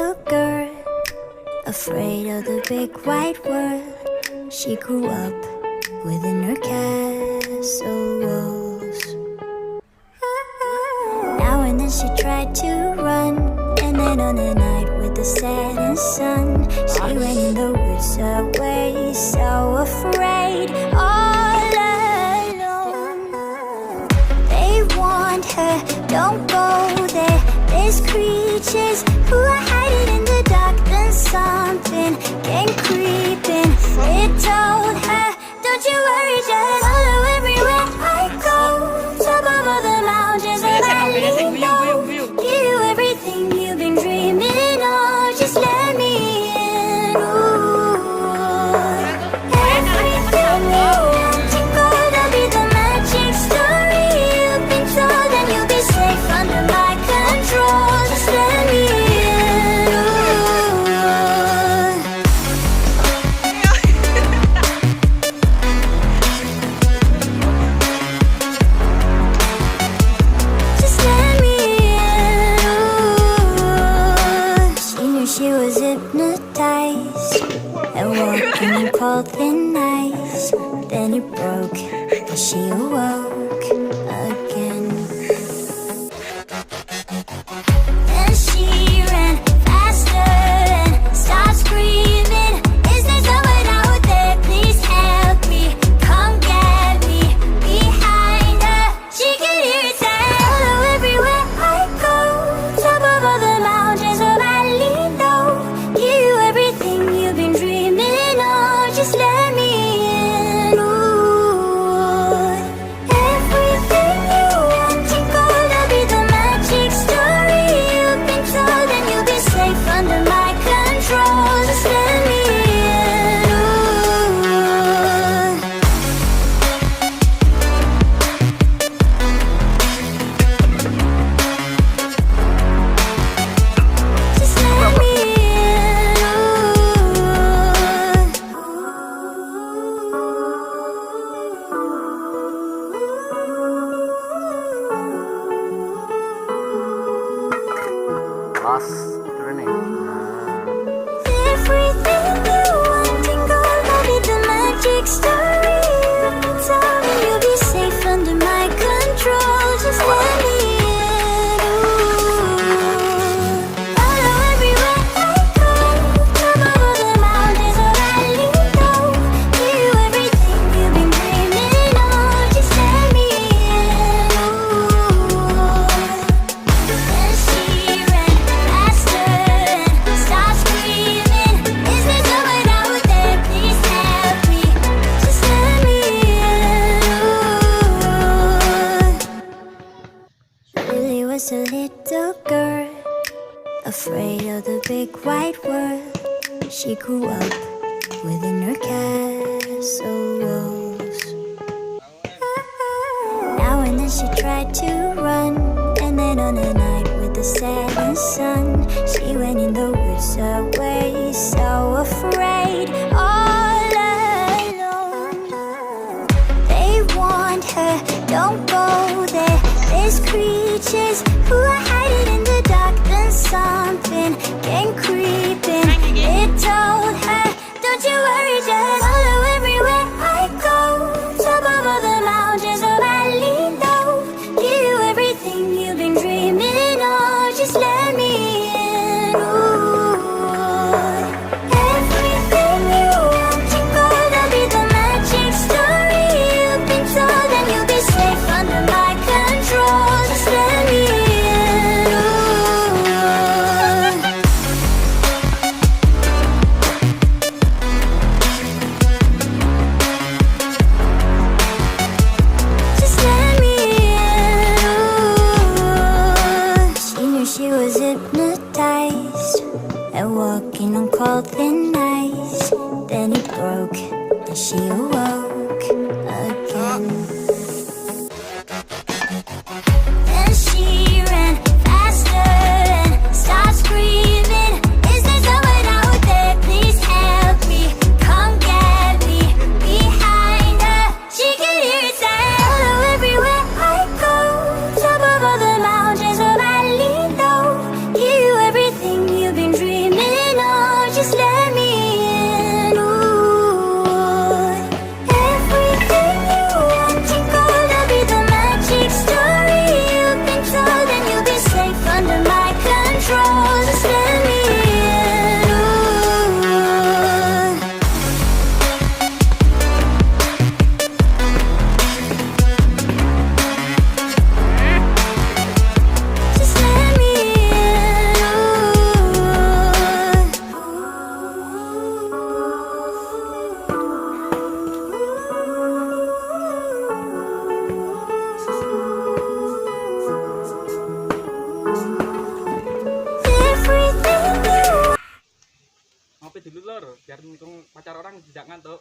little girl, afraid of the big white world. She grew up within her castle walls. Now and then she tried to run, and then on a night with the setting sun, she went in the woods away, so afraid, all alone. They warned her, don't go there, there's creatures who are hiding in the dark. Then something came creeping, it told her, don't you worry, just follow everywhere I go. Top of all the mountains and valleys, give you everything you've been dreaming of. Just let me in. Ooh. Everything you want to go, that'll be the magic story you've been told, and you'll be safe under my control. Just let me in. Just let me in. She knew she was hypnotized and walking in cold thin ice. Then it broke and she awoke again. Then she ran faster and started screaming, is there someone out there? Please help me, come get me. Behind her, she could hear it say, follow everywhere I go. Top of all the mountains of valley low, give you everything you've been dreaming of. Just let me in. Ooh. Everything you want to go, that'll be the magic story you've been told, and you'll be safe under my control. Just let me in. Ooh. Just let me Last running. Everything you want to go, that'll be the magic story you've been told, and you'll be safe under my control. Just let me in. Ooh. Follow everywhere I go. Top of all the mountains of valley low, give you everything you've been dreaming of. Just let me in. Ooh. Then she ran faster and started screaming, is there someone out there? Please help me, just let me in. Lily was a little girl, afraid of the big white world. She grew up within her castle walls. Now and then she tried to run, and then on a night with the setting sun, she went in the woods away, so afraid, all alone. They warned her, don't go there, there's creatures who are hiding in the dark. Then something came creeping, it told her, don't you worry, just follow everywhere I go. Top of all the mountains of valley low, give you everything you've been dreaming of. Just let me in. Ooh. Everything you want to go, that'll be the magic story you've been told, and you'll be safe under my control. Just let me in. Just let me in. She knew she was hypnotized and walking on cold thin ice. Then it broke and she awoke again. Then she ran faster and started screaming, is there someone out there? Please help me, come get me. Behind her, she could hear it say, follow everywhere I go. Top of all the mountains of valley low, give you everything you've been dreaming tidur biar mendukung pacar orang tidak ngantuk.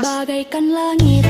Bagaikan langit